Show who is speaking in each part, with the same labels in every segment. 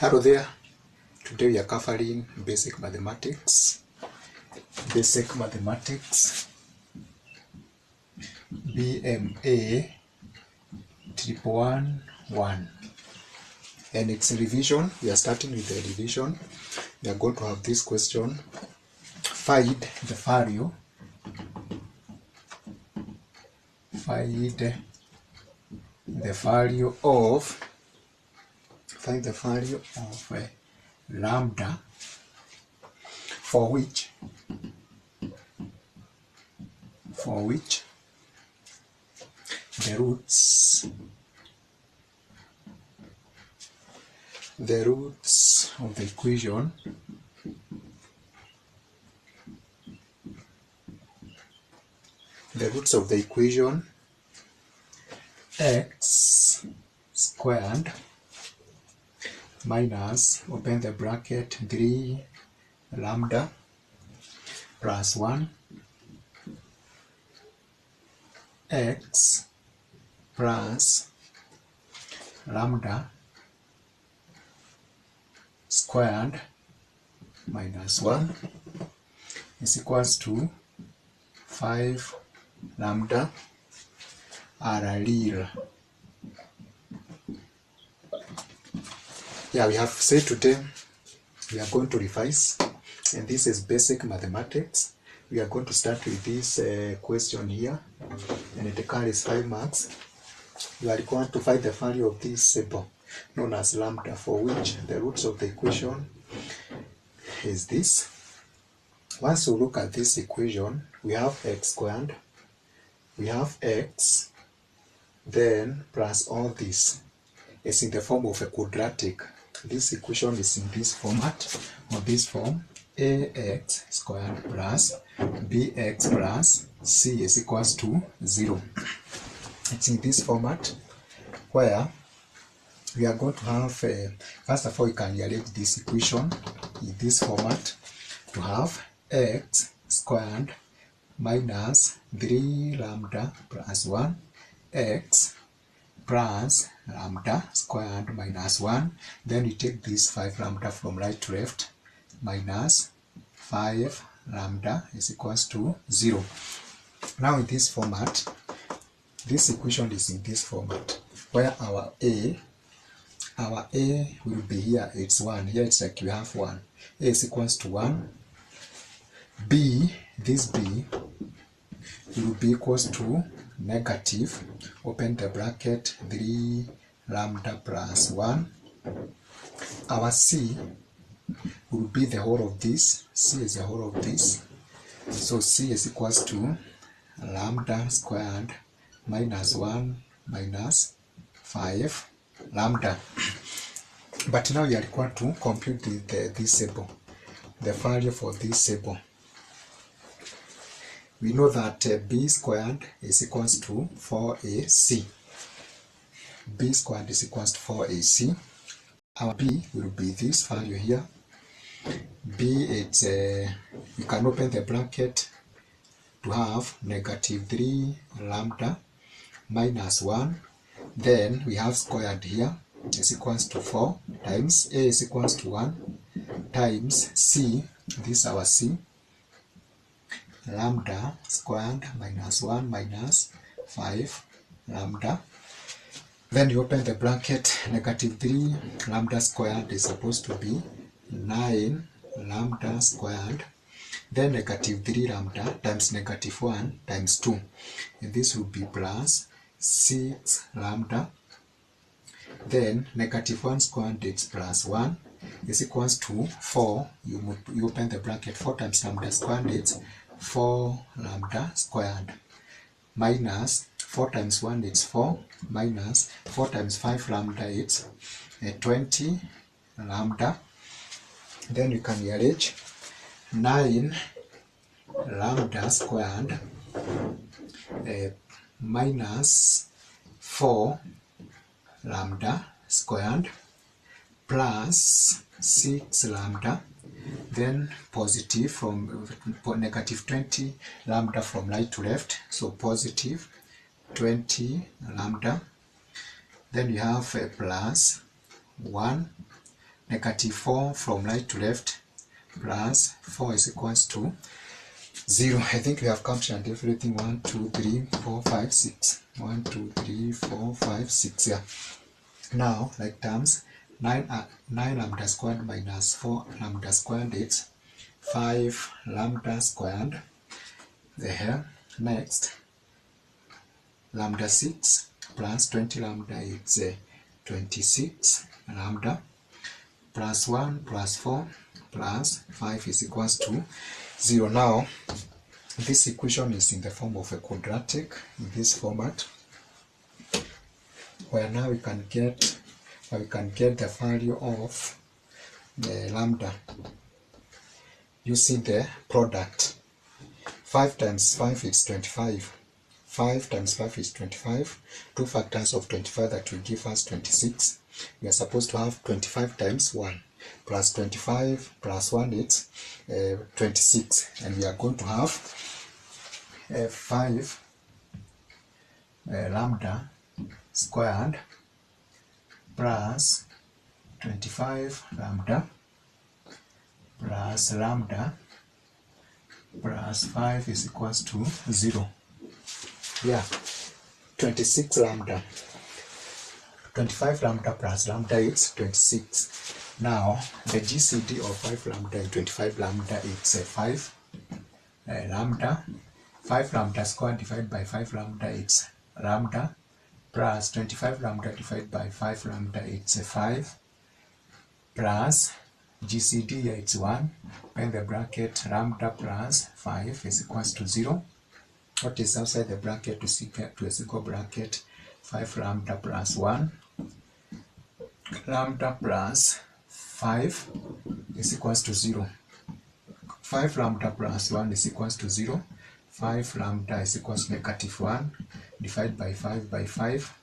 Speaker 1: Hello there. Today we are covering basic mathematics. Basic mathematics BMA1111. And it's revision. We are starting with the revision. We are going to have this question. Find the value. Find the value of lambda for which the roots of the equation x squared minus, open the bracket, 3 lambda plus 1 x plus lambda squared minus 1 is equals to 5 lambda are real. Yeah, we have said today we are going to revise, and this is basic mathematics. We are going to start with this question here, and it carries 5 marks. We are going to find the value of this symbol known as lambda, for which the roots of the equation is this. Once you look at this equation, we have x squared, we have x, then plus all this is in the form of a quadratic. This equation is in this format, or this form: ax squared plus bx plus c is equals to 0. It's in this format where we are going to have, first of all, we can rearrange this equation in this format to have x squared minus 3 lambda plus 1 x plus lambda squared minus 1. Then we take this 5 lambda from right to left, minus 5 lambda is equals to 0. Now in this format, this equation is in this format where our a will be here, it's 1. Here it's like you have 1. A is equals to 1. B, this b will be equals to negative, open the bracket, 3 lambda plus 1. Our c will be the whole of this. C is the whole of this. So c is equals to lambda squared minus 1 minus 5 lambda. But now you are required to compute this symbol, the value for this symbol. We know that b squared is equals to 4ac. B squared is equals to 4ac. Our b will be this value here. B, it's you can open the bracket to have negative 3 lambda minus 1. Then we have squared here is equals to 4 times a is equals to 1 times c, this is our c, lambda squared minus 1 minus 5 lambda. Then you open the bracket, negative 3 lambda squared is supposed to be 9 lambda squared, then negative 3 lambda times negative 1 times 2, and this will be plus 6 lambda. Then negative 1 squared is plus 1 is equals to 4. You open the bracket, 4 times lambda squared is 4 lambda squared, minus 4 times 1 is 4, minus 4 times 5 lambda is 20 lambda. Then you can rearrange 9 lambda squared minus 4 lambda squared plus 6 lambda, then positive from negative 20 lambda from right to left, so positive 20 lambda. Then you have a plus 1 negative 4 from right to left plus 4 is equals to 0. I think we have captured everything. 1, 2, 3, 4, 5, 6. 1, 2, 3, 4, 5, 6. Yeah. Now, like terms, 9 lambda squared minus 4 lambda squared is 5 lambda squared. There. Next, lambda 6 plus 20 lambda is 26 lambda plus 1 plus 4 plus 5 is equals to 0. Now, this equation is in the form of a quadratic in this format, where now we can get the value of the lambda using the product. 5 times 5 is 25. 5 times 5 is 25. 2 factors of 25 that will give us 26. We are supposed to have 25 times 1 plus 25 plus 1 is 26, and we are going to have 5 lambda squared plus 25 lambda plus lambda plus 5 is equals to 0. Yeah, 26 lambda. 25 lambda plus lambda is 26. Now, the GCD of 5 lambda and 25 lambda is 5 lambda. 5 lambda squared divided by 5 lambda is lambda plus 25 lambda divided by 5 lambda is 5 plus GCD is 1. When the bracket lambda plus 5 is equals to 0. What is outside the bracket to a single bracket? 5 lambda plus 1 lambda plus 5 is equals to 0. 5 lambda plus 1 is equals to 0. 5 lambda is equals to negative 1 divided by 5 by 5,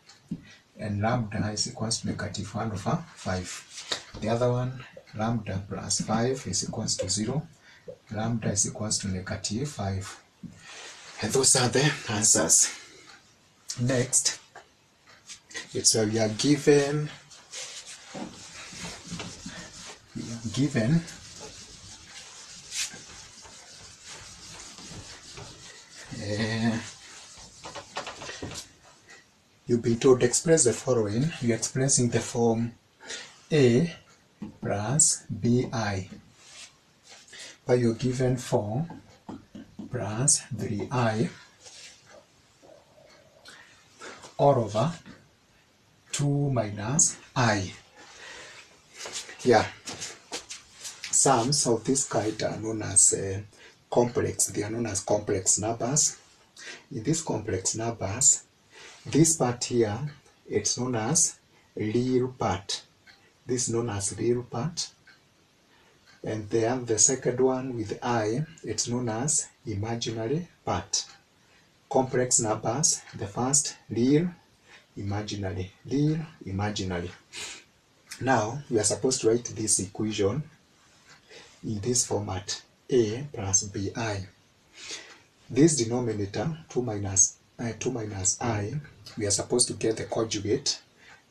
Speaker 1: and lambda is equals to negative 1 over 5. The other one, lambda plus 5 is equals to 0. Lambda is equals to negative 5. And those are the answers. Next, it's where we are given you'll be told to express the following. You express in the form A plus BI, but you're given 4 plus 3I all over 2 minus I. Yeah, sums of this kind are known as complex. They are known as complex numbers. In these complex numbers, this part here, it's known as real part. This is known as real part. And then the second one with I, it's known as imaginary part. Complex numbers, the first, real, imaginary, real, imaginary. Now, we are supposed to write this equation in this format, A plus BI. This denominator, 2 minus I, we are supposed to get the conjugate.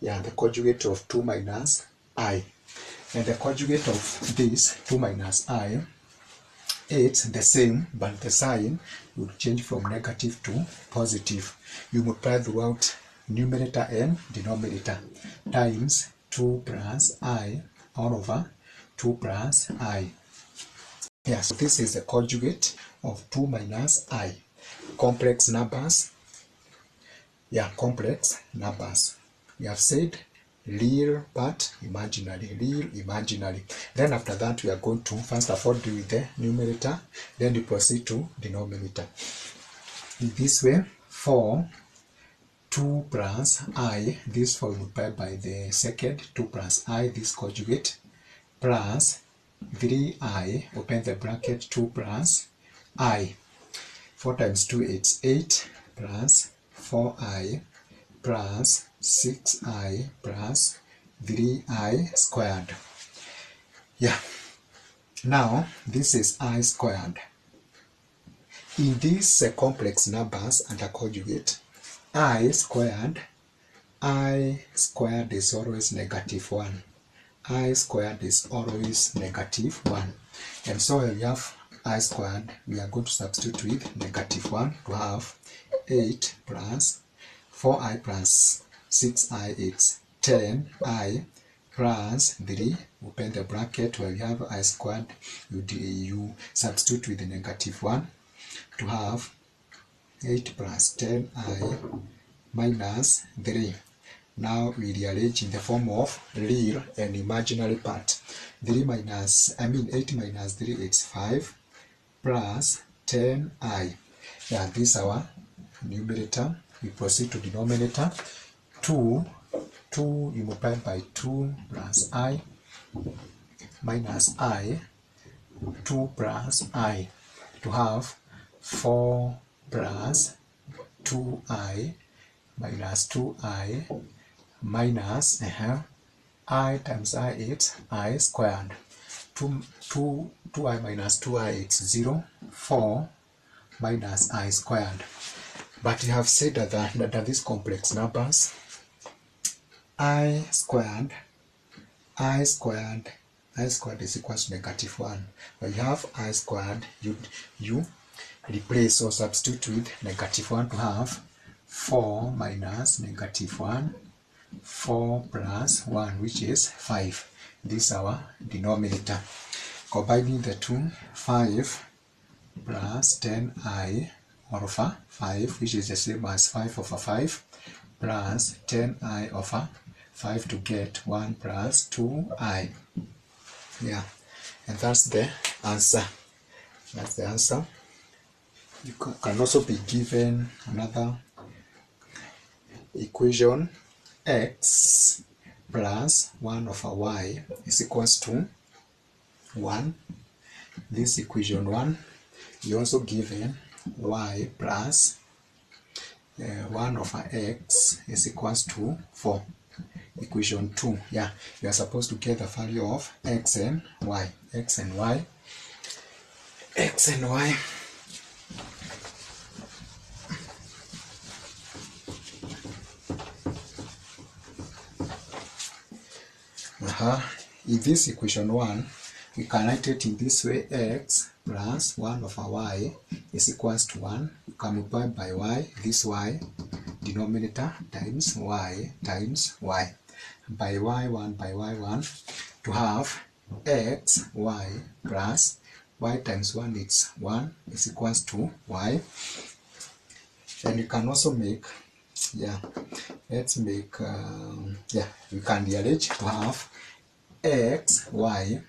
Speaker 1: Yeah, the conjugate of 2 minus I. And the conjugate of this 2 minus I, it's the same, but the sign will change from negative to positive. You multiply throughout numerator and denominator times 2 plus I all over 2 plus I. Yeah, so this is the conjugate of 2 minus I. Complex numbers. Yeah, complex numbers. We have said real part, imaginary, real, imaginary. Then after that, we are going to first of all deal with the numerator, then we proceed to denominator. In this way, 4, 2 plus I, this 4 multiplied by the second, 2 plus I, this conjugate, plus 3I, open the bracket, 2 plus I. 4 times 2 is 8, plus 4I, plus 6I, plus 3I squared. Yeah. Now, this is I squared. In these complex numbers under conjugate, I squared is always negative 1. I squared is always negative 1. And so when we have I squared, we are going to substitute with negative 1 to have 8 plus 4i plus 6i is 10i plus 3, open the bracket, where we have I squared, you substitute with the negative 1 to have 8 plus 10i minus 3. Now we rearrange in the form of real and imaginary part. 8 minus 3 is 5 plus 10i. Yeah, this is our numerator. We proceed to denominator. 2 you multiply by 2 plus I minus I, 2 plus I, to have 4 plus 2I minus 2I minus I times I is I squared. 2I minus 2I is 0. 4 minus I squared. But we have said that these complex numbers, I squared is equal to negative 1. When you have I squared, you replace or substitute with negative 1 to have 4 minus negative 1, 4 plus 1, which is 5. This is our denominator. Combining the two, 5 plus 10i over 5, which is the same as 5 over 5, plus 10i over 5 to get 1 plus 2i. Yeah, and that's the answer. That's the answer. You can also be given another equation, x plus 1 over y is equals to 1. This equation 1, you also given y plus 1 over x is equals to 4. Equation 2, yeah, you are supposed to get the value of x and y. X and y. In this equation 1, we can write it in this way: x plus 1 over y is equals to 1. You can multiply by y, this y, denominator times y times y. By y1 by y1 to have x y plus y times 1 is 1 is equals to y. And you can also make, let's make, we can rearrange to have x y.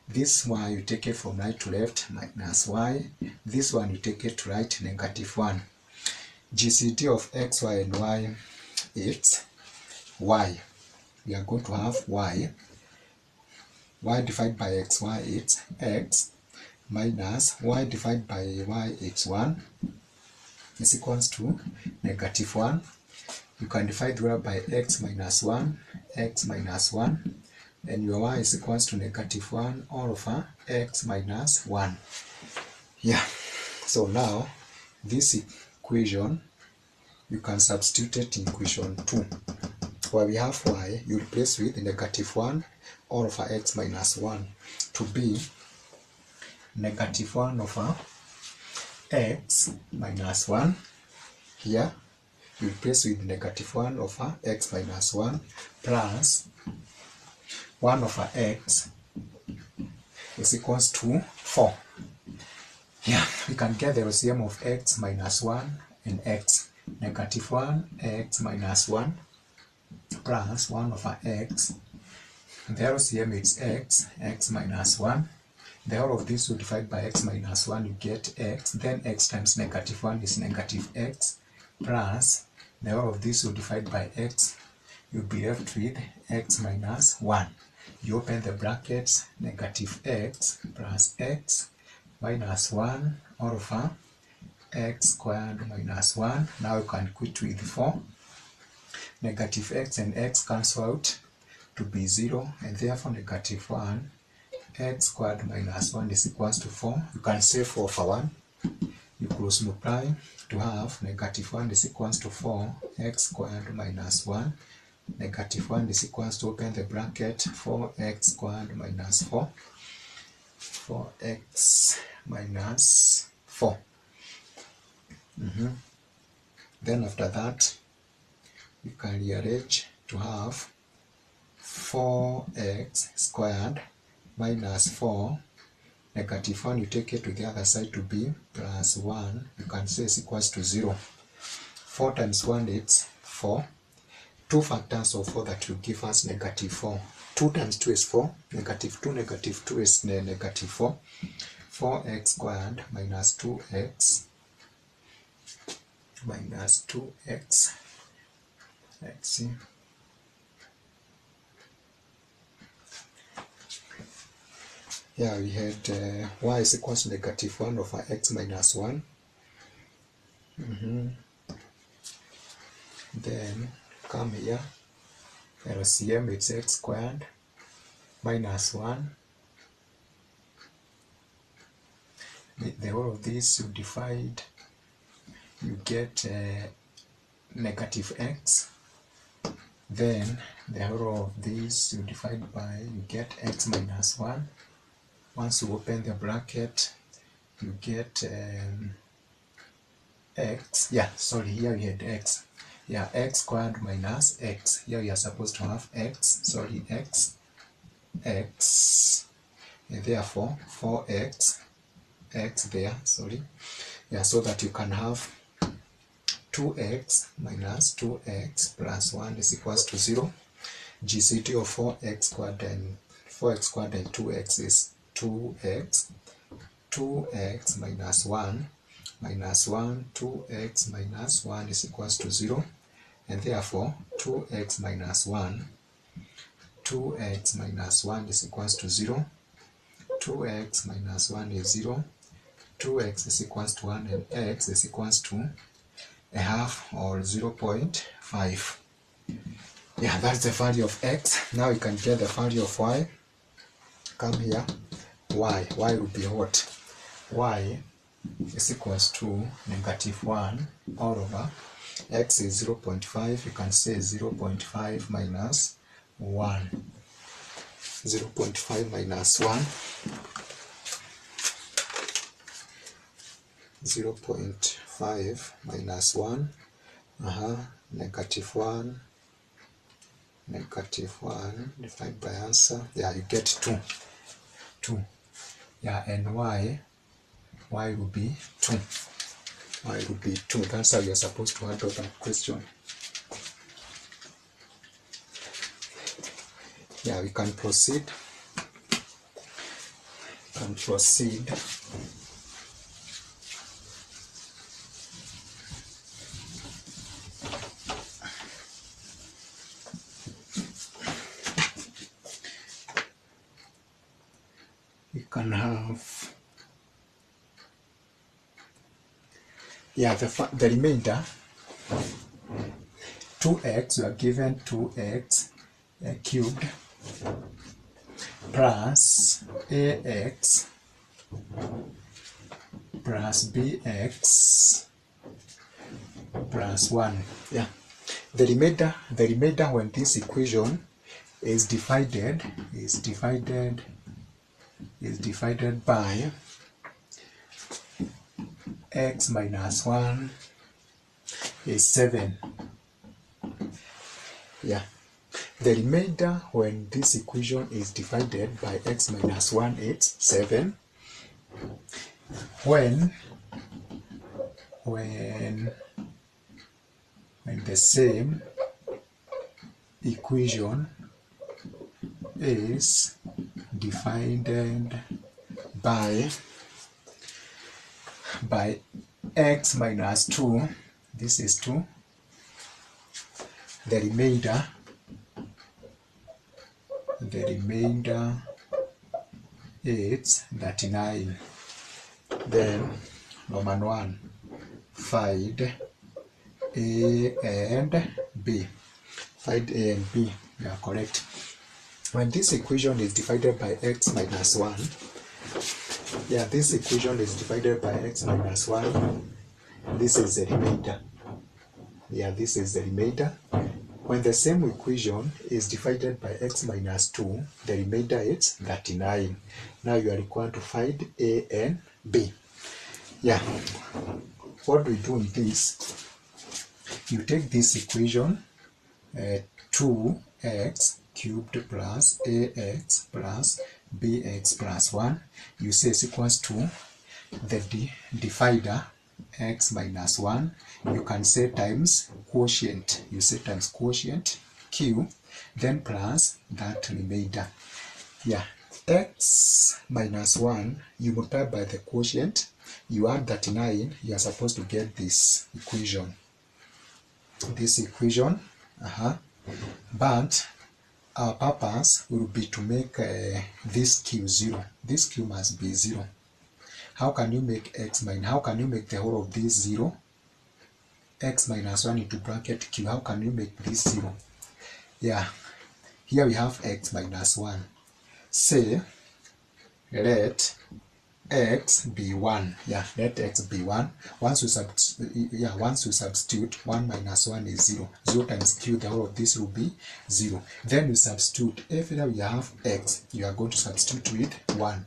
Speaker 1: This y you take it from right to left minus y. This one you take it to right, negative 1. GCD of x, y, and y is y. We are going to have y divided by x, y is x, minus y divided by y is 1 is equals to negative 1. You can divide that by x minus 1, and your y is equals to negative 1 all over x minus 1. Yeah, so now this equation, you can substitute it in equation 2. Where we have y, you replace with negative 1 all over x minus 1 to be negative 1 over x minus 1. Here, you replace with negative 1 over x minus 1 plus 1 over x is equals to 4. Yeah, we can get the LCM of x minus 1 and x. Negative 1 x minus 1 plus 1 over x. The LCM is x minus 1. The whole of this will divide by x minus 1, you get x. Then x times negative 1 is negative x, plus the whole of this will divide by x. You'll be left with x minus 1. You open the brackets, negative x plus x minus 1 all over x squared minus 1. Now you can quit with 4. Negative x and x cancel out to be 0, and therefore negative 1 x squared minus 1 is equals to 4. You can say 4 over 1. You cross multiply to have negative 1 is equals to 4 x squared minus 1 negative 1 is equals to, open the bracket, 4x squared minus 4. 4x minus 4. Then after that, you can rearrange to have 4x squared minus 4. Negative 1, you take it to the other side to be plus 1. You can say is equals to 0. 4 times 1 is 4. 2 factors of 4 that will give us negative 4. 2 times 2 is 4. Negative 2 is negative 4. 4x squared minus 2x minus 2x. Let's see. Yeah, we had y is equals to negative 1 over x minus 1. Then come here, LCM it's x squared minus 1. The whole of this you divide, you get negative x. Then the whole of this you divide by, you get x minus 1. Once you open the bracket, you get x. Yeah, sorry, here we had x. Yeah, x squared minus x. Here we are supposed to have x. Sorry, x. And therefore 4x, x there, sorry. Yeah, so that you can have 2x minus 2x plus 1 is equals to 0. GCD of 4x squared and 2x is 2x. 2x minus 1 minus 1, 2x minus 1 is equals to 0. And therefore 2x minus 1, 2x minus 1 is equals to 0. 2x minus 1 is 0. 2x is equals to 1 and x is equals to a half or 0.5. Yeah, that's the value of x. Now you can get the value of y. Come here. Y will be what? Y is equals to negative 1 all over x is 0.5. You can say 0.5 minus 1. 0.5 minus 1. 0.5 minus 1. Negative 1. Negative 1 divided by answer. Yeah, you get 2. 2. Yeah, and y will be 2. Y will be 2. That's how you're supposed to handle that question. Yeah, we can proceed. We can have, yeah, the remainder, 2x, we are given 2x cubed plus ax plus bx plus 1. Yeah, the remainder when this equation is divided by x minus 1 is 7. Yeah, the remainder when this equation is divided by x minus 1 is 7. When the same equation is divided by x minus 2, this is 2, the remainder is 39. Then Roman 1, find a and b. Find a and b. You are correct. When this equation is divided by x minus 1, yeah, this equation is divided by x minus 1, this is the remainder. Yeah, this is the remainder. When the same equation is divided by x minus 2, the remainder is 39. Now you are required to find a and b. Yeah, what we do in this, you take this equation, 2x cubed plus ax plus bx plus 1, you say is equals to the divider x minus 1, you can say times quotient, you say times quotient q, then plus that remainder. Yeah, x minus 1, you multiply by the quotient, you add 39, you are supposed to get this equation. But our purpose will be to make this q 0. This q must be 0. How can you make x minus, how can you make the whole of this 0? X minus 1 into bracket q, how can you make this 0? Yeah, here we have x minus 1. Say, let x be 1. Yeah, let x be 1. Once you substitute 1 minus 1 is 0. 0 times q, the whole of this will be 0. Then you substitute, if here we have x, you are going to substitute with 1.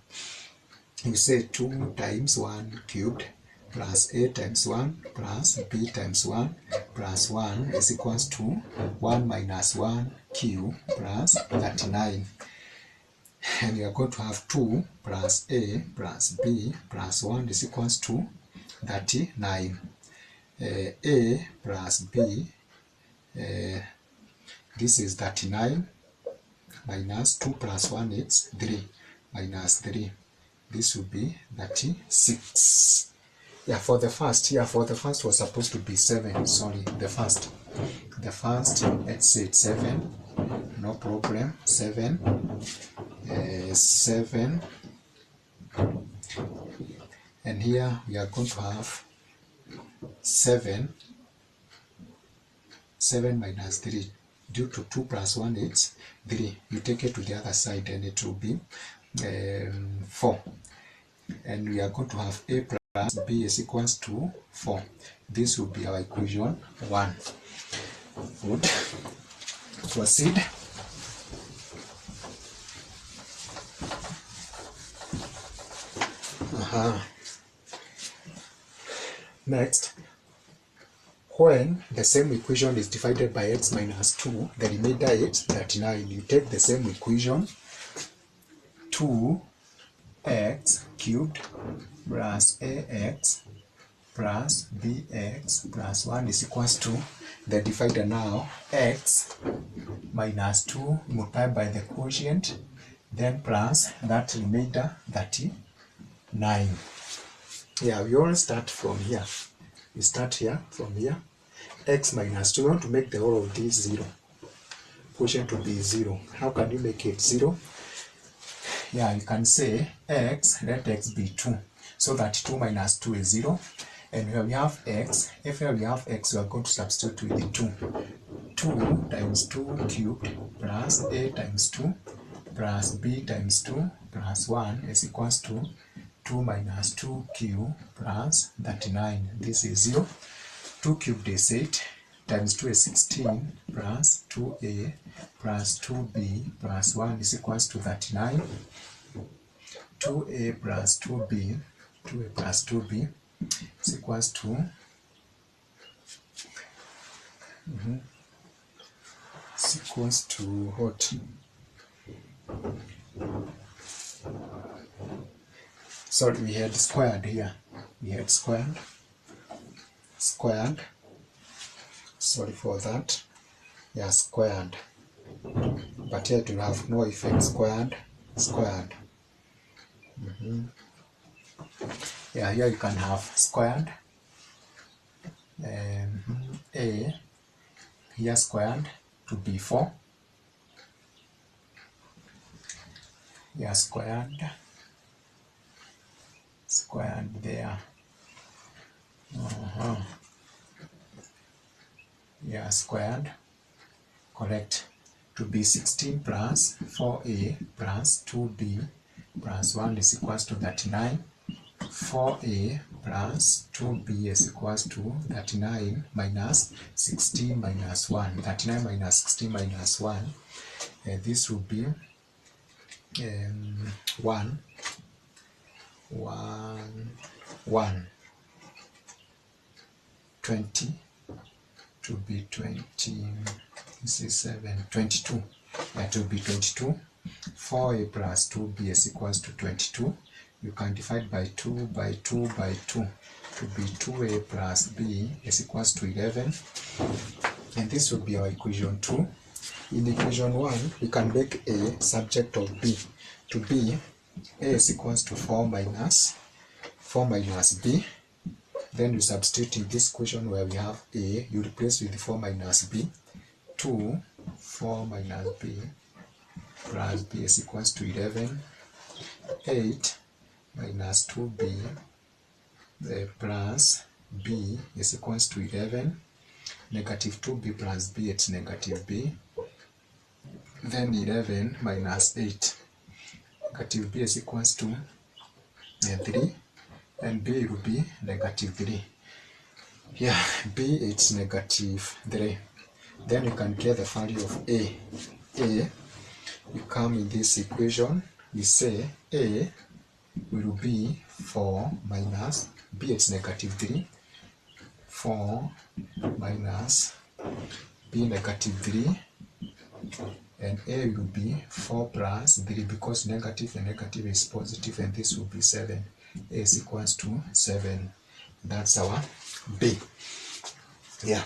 Speaker 1: You say 2 times 1 cubed plus a times 1 plus b times 1 plus 1 is equals to 1 minus 1 q plus 39. And you are going to have 2 plus a plus b plus 1 is equals to 39. A plus b, this is 39, minus 2 plus 1 is 3, minus 3. This will be 36. Yeah, for the first, was supposed to be 7. Sorry, the first, let's say it's 7. No problem. 7. 7. And here we are going to have 7. 7 minus 3. Due to 2 plus 1 is 3. You take it to the other side and it will be 4. And we are going to have a plus b is equals to 4. This will be our equation 1. Good. Proceed. Next, when the same equation is divided by x minus 2, the remainder is 39. You take the same equation, 2x cubed plus ax plus bx plus 1 is equals to the divider now, x minus 2 multiplied by the quotient, then plus that remainder, 39. Yeah, we all start from here. We start here, from here. X minus 2, we want to make the whole of this 0. Quotient to be 0. How can you make it 0? Yeah, you can say x, let x be 2. So that 2 minus 2 is 0. And here we have x. If here we have x, we are going to substitute with the 2. 2 times 2 cubed plus a times 2 plus b times 2 plus 1 is equals to 2 minus 2q plus 39. This is 0. 2 cubed is 8 times 2 is 16 plus 2a plus 2b plus 1 is equals to 39. 2a plus 2b, 2a plus 2b is equals to what? Sorry, we had squared here. We had squared. Sorry for that. Yeah, squared. But here to have no effect. Squared. Yeah, here you can have squared. A here squared to be 4. Yeah, squared there. Yeah, squared, correct, to be 16 plus 4a plus 2b plus 1 is equals to 39. 4a plus 2b is equals to 39 minus 16 minus 1. 39 minus 16 minus 1, this will be 1, 20, to be 20, this is 7, 22, that will be 22. 4a plus 2b is equals to 22. You can divide by 2 by 2 by 2 to be 2a plus b is equals to 11, and this will be our equation 2. In equation 1, we can make a subject of b to be a is equals to 4 minus b. Then you substitute in this equation where we have a, you replace with 4 minus b. 2, 4 minus b plus b is equals to 11. 8 minus 2b plus b is equals to 11. Negative 2b plus b, it's negative b. Then 11 minus 8. Negative b is equals to 3. And b will be negative 3. Yeah, b it's negative 3. Then you can get the value of a. You come in this equation, we say a will be 4 minus b, it's negative 3. 4 minus b negative 3, and a will be 4 plus 3, because negative and negative is positive, and this will be 7. A is equals to 7. That's our b. Yeah.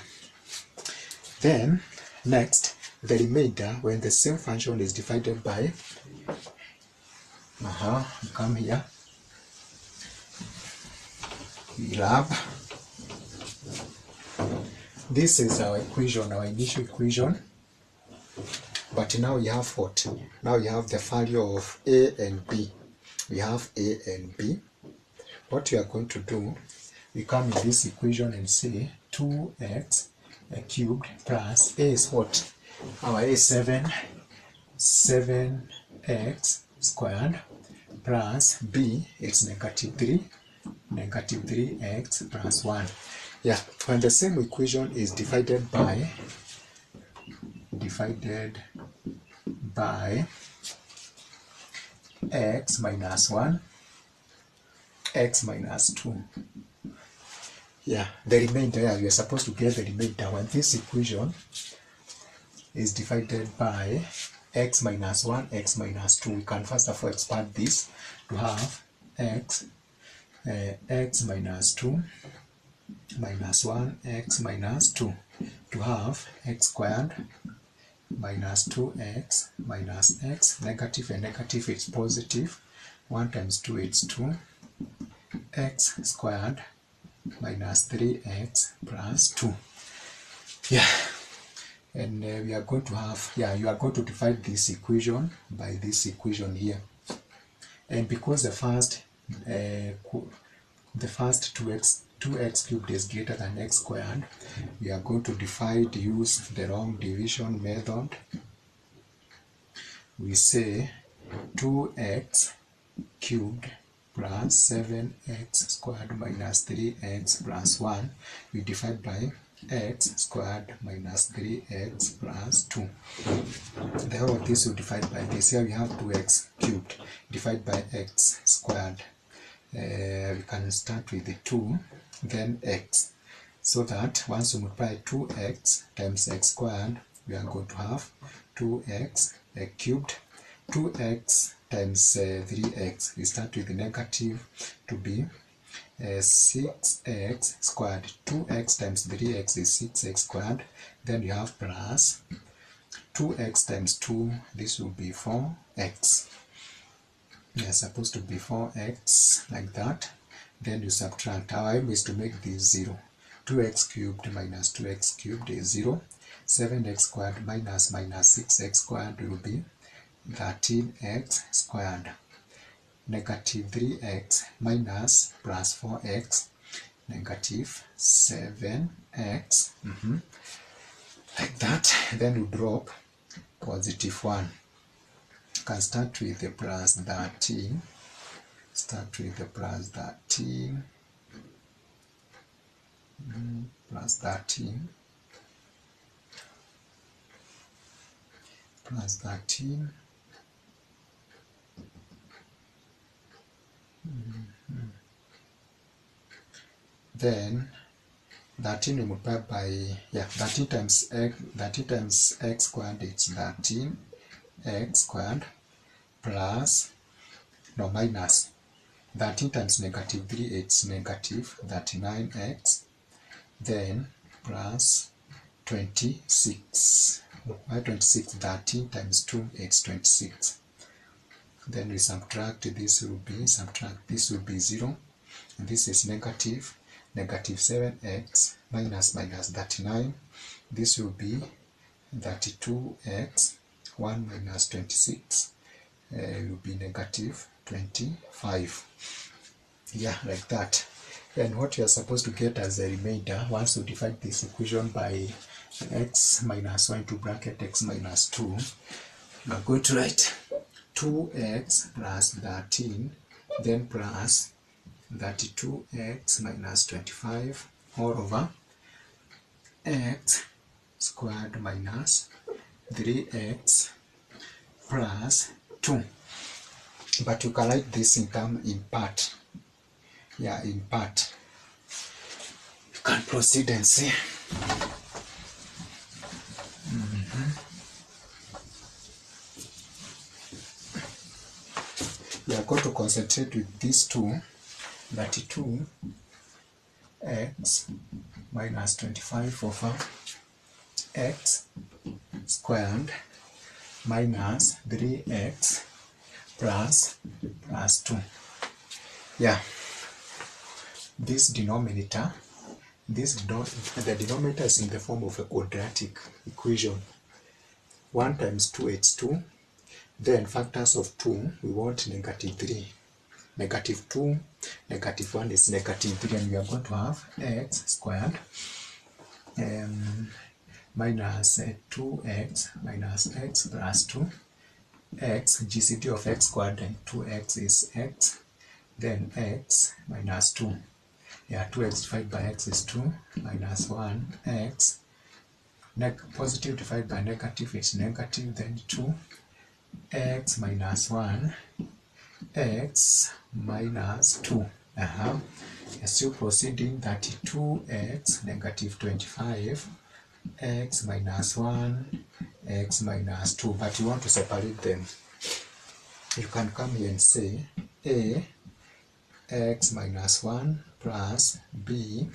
Speaker 1: Then next, the remainder, when the same function is divided by come here, we have, this is our equation, our initial equation, but now we have what? Now we have the value of a and b. We have a and b. What we are going to do, we come in this equation and say 2x cubed plus a is what? Our a is 7x squared plus b, it's negative 3x plus 1. Yeah, when the same equation is divided by x minus 1, x minus 2. Yeah, the remainder, we are supposed to get the remainder when this equation is divided by x minus 1, x minus 2. We can first of all expand this to have x minus 2 minus 1, x minus 2, to have x squared minus 2x minus x. Negative and negative is positive. 1 times 2 is 2. X squared minus 3x plus 2. Yeah, and we are going to have, you are going to divide this equation by this equation here, and because the first 2x cubed is greater than x squared, we are going to divide, use the wrong division method. We say 2x cubed plus 7x squared minus 3x plus 1. We divide by x squared minus 3x plus 2. The whole of this will divide by this. Here we have 2x cubed. Divide by x squared. We can start with the 2, then x. So that once we multiply 2x times x squared, we are going to have 2x cubed. 2x times 3x, we start with the negative to be 6x squared. 2x times 3x is 6x squared. Then you have plus 2x times 2, this will be 4x. They are supposed to be 4x, like that. Then you subtract. Our aim is to make this 0. 2x cubed minus 2x cubed is 0. 7x squared minus 6x squared will be 13x squared. Negative 3x minus plus 4x, negative 7x. Like that. Then you drop positive 1. You can start with the plus 13. Start with the plus 13. plus 13 plus 13 then 13 multiplied by 13 times x squared, it's 13 x squared plus minus 13 times negative 3, it's negative 39x, then plus 26. Why 26? 13 times 2, it's 26. Then we subtract, this will be 0, and this is negative 7x minus 39. This will be 32x, 1 minus 26 will be negative 25. Yeah, like that. And what you are supposed to get as a remainder, once you divide this equation by x minus 1 into bracket x minus 2, you are going to write 2x plus 13, then plus 32x minus 25 all over x squared minus 3x plus 2. But you can write this in part. Yeah, in part. You can proceed and see. We are going to concentrate with these two. 32x minus 25 over x squared minus 3x plus 2. Yeah, this denominator, the denominator is in the form of a quadratic equation. 1 times 2, it's 2. Then factors of 2, we want negative 3. Negative 2, negative 1 is negative 3, and we are going to have x squared minus 2x minus x plus 2. X, GCD of x squared and 2x is x. Then x minus 2. Yeah, 2x divided by x is 2 minus 1x. Positive divided by negative is negative, then 2. X minus 1, x minus 2. Still proceeding, 32x negative 25, x minus 1, x minus 2. But you want to separate them. You can come here and say a x minus 1 plus b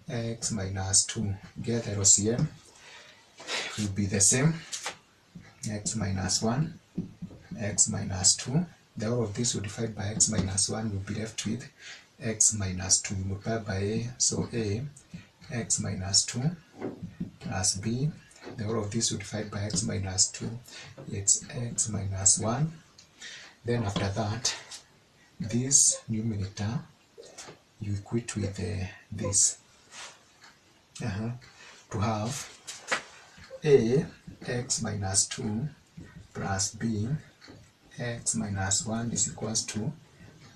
Speaker 1: x minus 2. Get the LCM will be the same. X minus 1, x minus 2. The whole of this will divide by x minus 1, will be left with x minus 2. We multiply by a, so a x minus 2 plus b. The whole of this will divide by x minus 2, it's x minus 1. Then after that, this numerator you equate with this. To have a x minus 2 plus b x minus 1 is equals to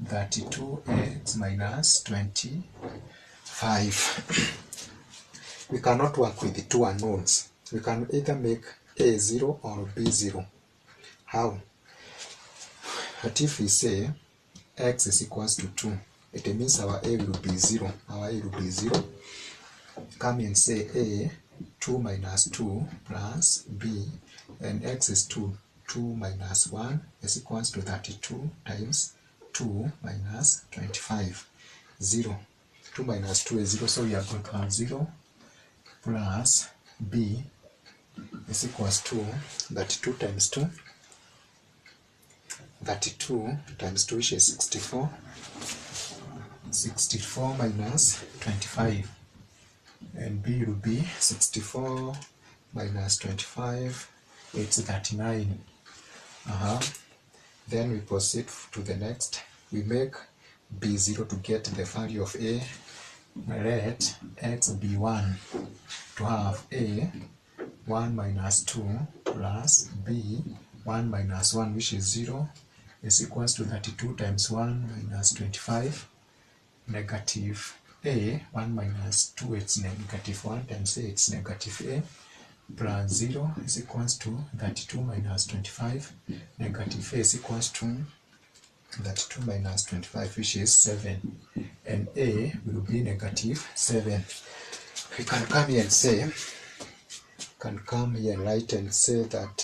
Speaker 1: 32x minus 25. We cannot work with the two unknowns. We can either make a 0 or b 0. How? But if we say x is equals to 2, it means our a will be 0. Our a will be 0. Come and say a 2 minus 2 plus b, and x is 2. 2 minus 1 is equals to 32 times 2 minus 25. 0. 2 minus 2 is 0, so we are going to have 0 plus b is equals to 32 times 2. 32 times 2, which is 64. 64 minus 25. And b will be 64 minus 25. It's 39. Then we proceed to the next. We make b0 to get the value of a. Let x be 1 to have a 1 minus 2 plus b 1 minus 1, which is 0, is equals to 32 times 1 minus 25, negative a 1 minus 2 it's negative 1 times a it's negative a plus 0 is equals to 32 minus 25. Negative a is equals to 32 minus 25, which is 7, and a will be negative 7. We can come here and say, write and say that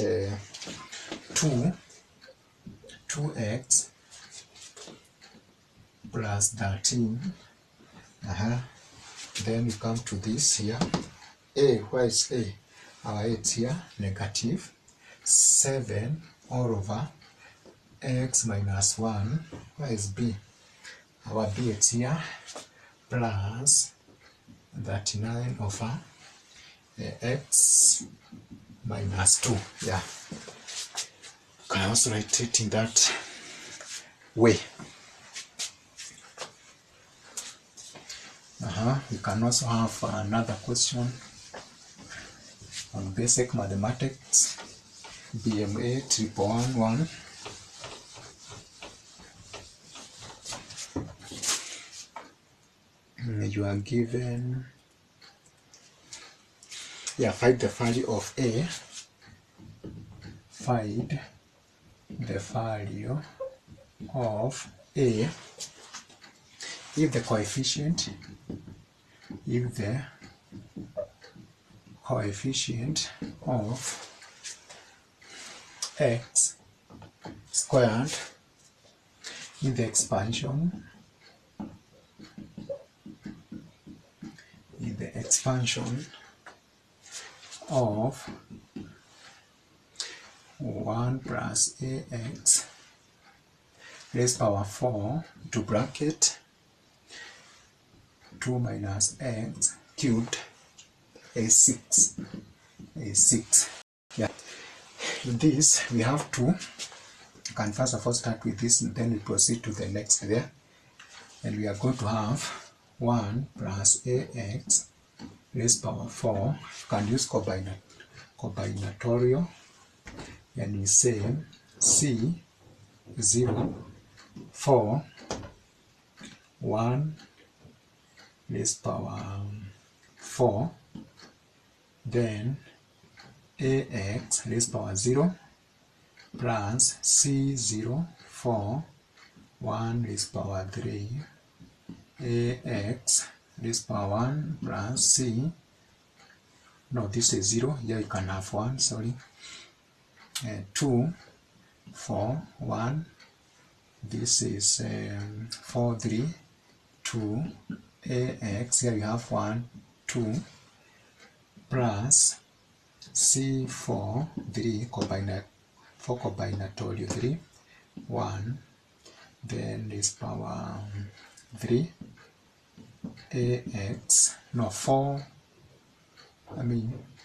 Speaker 1: 2x plus 13, then we come to this here, a, where is a? Our a is here, negative 7 all over x minus 1, where is b? Our b is here, plus 39 over x minus 2. Yeah, can I also write it in that way? We can also have another question on basic mathematics, BMA1111. You are given, find the value of a. Find the value of a if the coefficient of x squared in the expansion of 1 plus ax raised power 4 to bracket 2 minus x cubed is 6. Yeah, in this we have to, you can first of all start with this and then we proceed to the next there, and we are going to have 1 plus ax raised power 4. You can use combinatorial, and we say c 0 4 1 raised power 4, then ax raised power 0 plus c0 4 1 raised power 3 ax raised power 1 plus c, no, this is 0, here you can have 1, sorry, 2 4 1, this is 4 3 2 ax, here you have 1 2 plus c4 3 combinatorial 3 1, then is power 3 ax, no 4,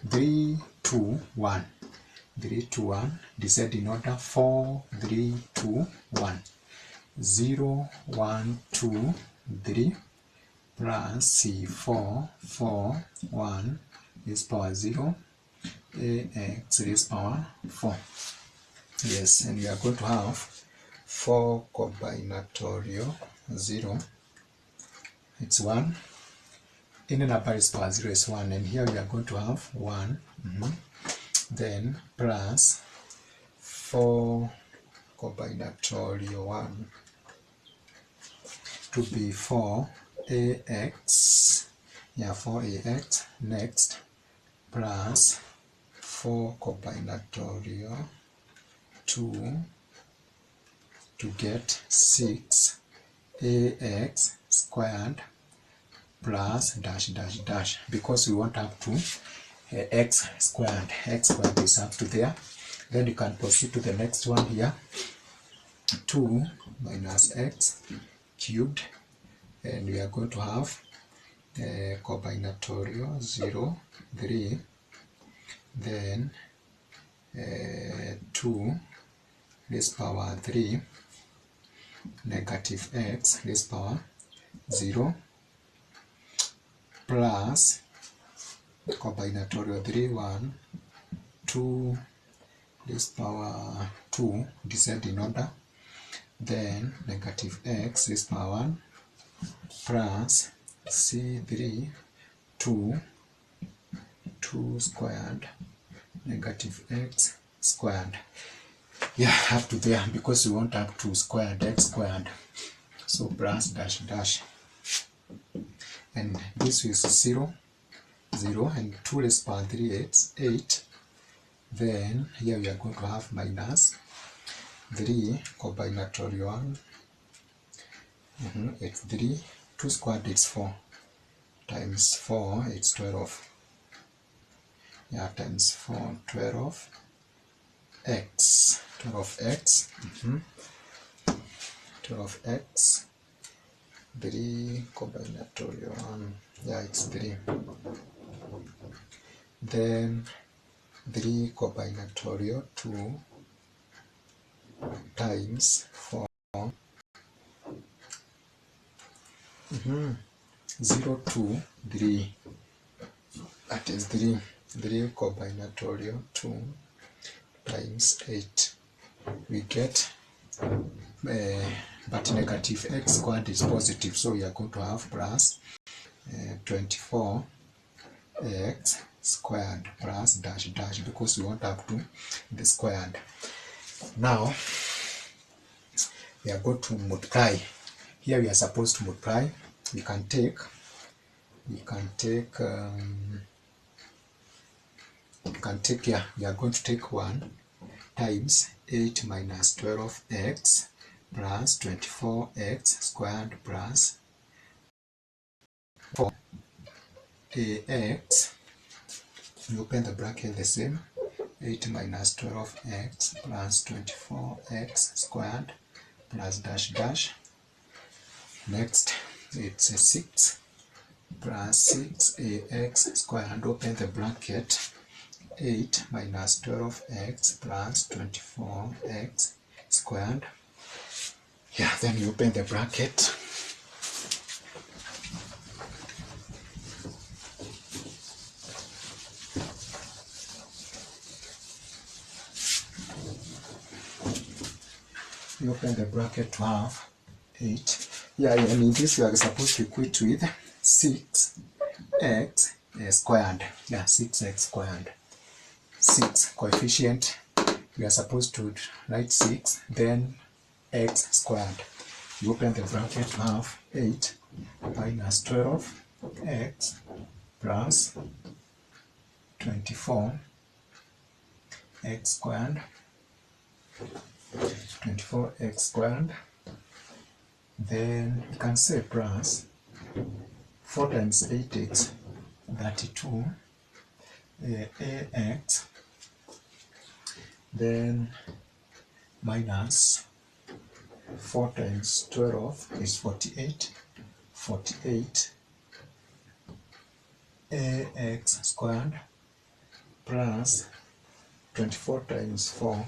Speaker 1: 3 2 1 3 2 1, descend in order 4 3 2 1 0 1 2 3 plus c4 4 1 is power 0 ax raised power 4. Yes, and we are going to have 4 combinatorial 0, it's 1, any number is power 0 is 1, and here we are going to have 1, then plus 4 combinatorial 1 to be 4 ax, 4 ax, next plus 4 combinatorial 2 to get 6 ax squared plus dash dash dash, because we want up to x squared is up to there. Then you can proceed to the next one here, 2 minus x cubed, and we are going to have combinatorial 0 3, then 2 raised power 3 negative x raised power 0 plus combinatorial 3 1 2 raised power 2, descend in order, then negative x raised power 1 plus C3 2 squared negative x squared. Yeah, up to there, because we want up to squared x squared. So plus dash dash, and this is 0 0, and 2 raised power 3 8. Then here we are going to have minus 3 combinatorial 1. It's 3, 2 squared is 4, times 4 it's 12. Yeah, times 4 12 x 12x 12x 3 combinatorial 1. Yeah, it's 3. Then 3 combinatorial 2 times 4 0 2 3, that is 3 combinatorial 2 times 8. We get but negative x squared is positive, so we are going to have plus 24x squared plus dash dash, because we want up to the squared. Now we are going to multiply. Here we are supposed to multiply. We can take here, we are going to take 1 times 8 minus 12x plus 24x squared plus 4ax. You open the bracket the same, 8 minus 12x plus 24x squared plus dash dash. Next it's a 6 plus 6ax squared, open the bracket, 8 minus 12x plus 24x squared. Yeah, then you open the bracket. You open the bracket to have 8. Yeah, and in this you are supposed to equate with 6x squared. Yeah, 6x squared. 6 coefficient, we are supposed to write 6, then x squared. You open the bracket to have 8 minus 12x plus 24x squared, 24x squared. Then you can say plus 4 times 8x 32 ax, then minus 4 times 12 is 48 ax squared plus 24 times 4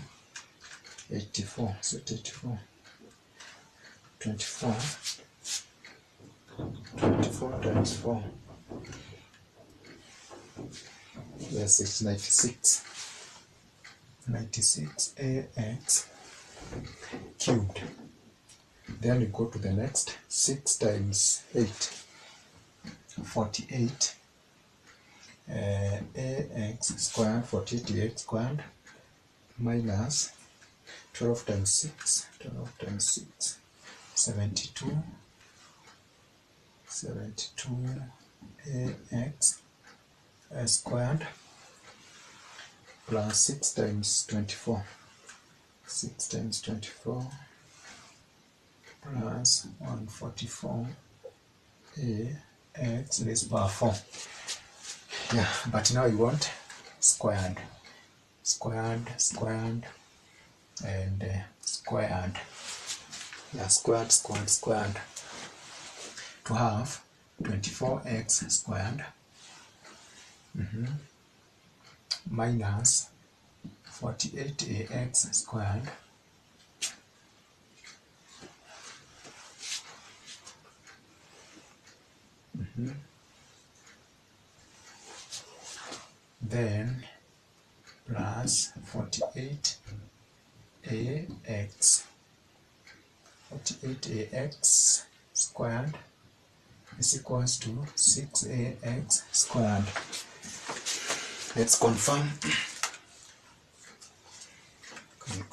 Speaker 1: 84, so 84 24 times 4, yes, it's 96 ax cubed. Then you go to the next, 6 times 8 48 ax squared, 48 ax squared minus 12 times 6 72 ax squared plus 6 times 24 plus 144 ax raised to power 4. Yeah, but now you want squared, and squared. Yeah, squared to have 24x squared minus 48ax squared then plus 48ax squared is equals to 6ax squared. Let's confirm. You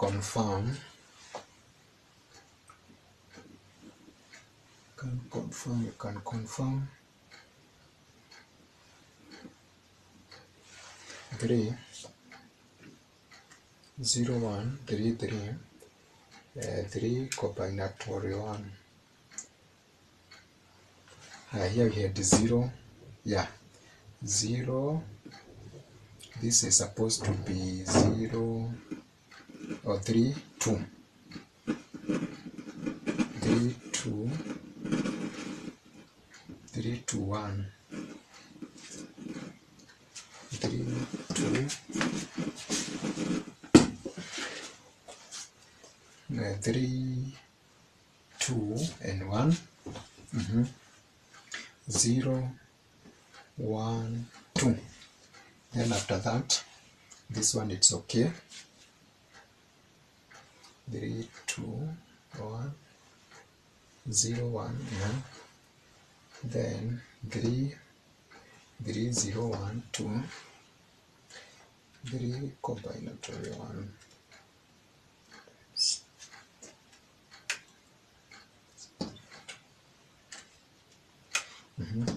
Speaker 1: can confirm 3 0 1 3 3 3 combinatorial 1. Here we had 0, yeah, 0. This is supposed to be 0 or 3 2 3 2 3 2 1 3 2 3 2 and 1. 0 1 2. Then after that, this one it's okay. 3 2 1 0 1, yeah. Then 3 3 0 1 2 3 combinatorial 1.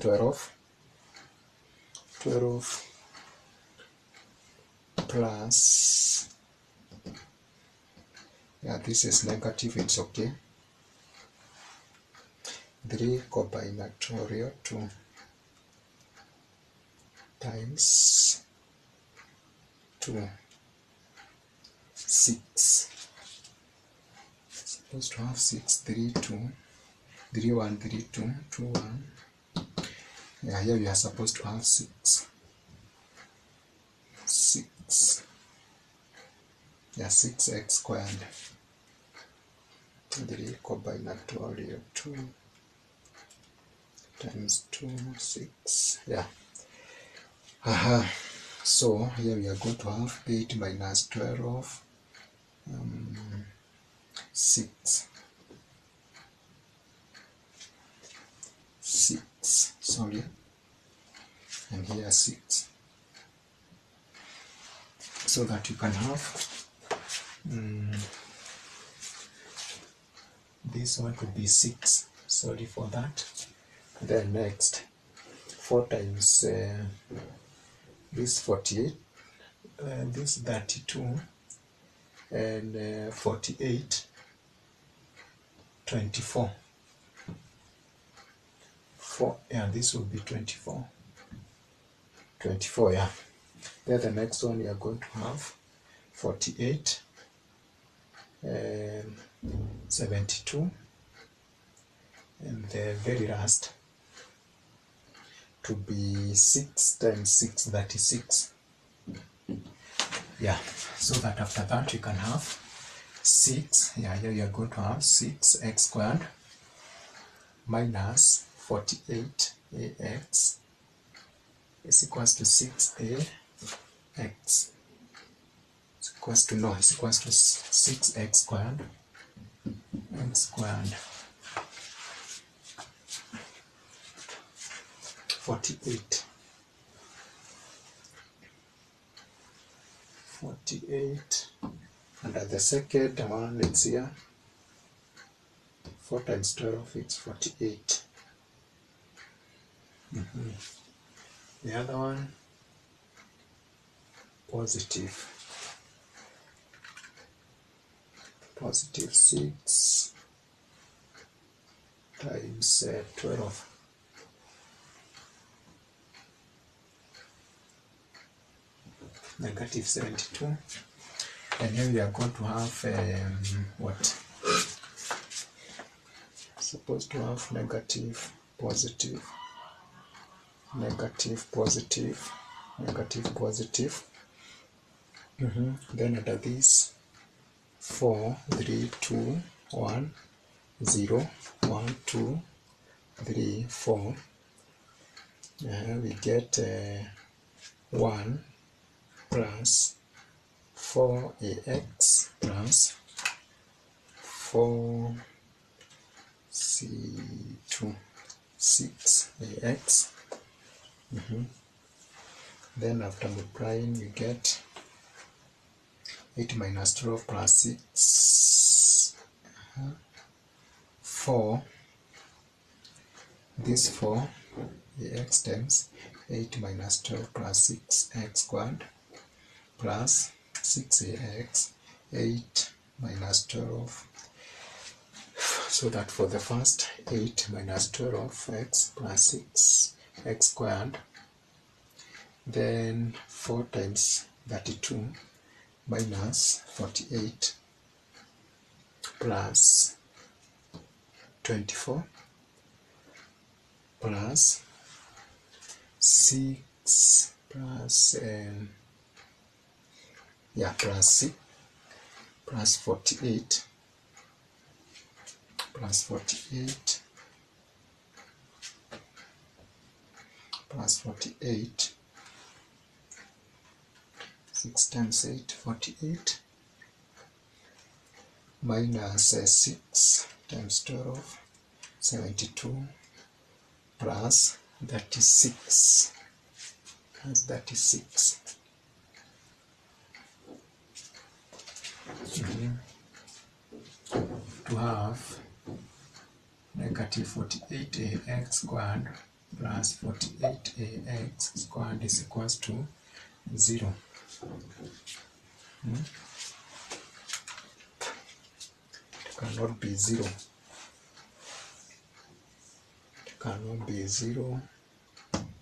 Speaker 1: 12 plus, yeah, this is negative, it's okay. 3 combinatorial 2 times 2 6. Supposed to have 6 3 2 3 1 3 2 2 1. Yeah, here we are supposed to have 6 6. Yeah, 6x squared. 3 combinatorial 2 times 2 6. Yeah. So here we are going to have 8 minus 12, 6 sorry, and here 6, so that you can have this one could be 6, sorry for that. Then next, 4 times this 48, this 32, and 48 24. 4, yeah, this will be 24, yeah. Then the next one we are going to have 48 and 72, and the very last to be 6 times 6, 36. Yeah, so that after that you can have 6, yeah, here you are going to have 6x squared minus 48ax is equals to 6ax is equals to 6x squared x squared 48 and at the second one, let's see here, 4 times 12, it's 48. The other one, positive 6 times 12. Negative 72. And here we are going to have what? Supposed to have negative, positive, negative, positive, negative, positive. Then under this, 4 3 2 1 0 1 2 3 4. We get 1 plus 4ax plus 4c2. 6ax. Then after multiplying you get 8 minus 12 plus 6, 4. This 4 ax times 8 minus 12 plus 6x squared plus 6ax, 8 minus 12. So that for the first 8 minus 12x plus 6x squared, then 4 times 32 minus 48 plus 24 plus 6 plus plus 6 plus 48 plus 48 plus 48, 6 times 8, 48, minus 6 times 12, 72, plus 36, plus 36. To have negative 48ax squared plus 48ax squared is equals to 0. It cannot be 0. It cannot be 0.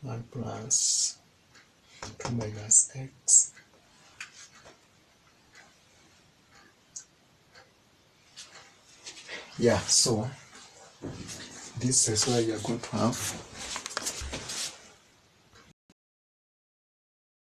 Speaker 1: 1 plus 2 minus x. Yeah, so this is why you are going to have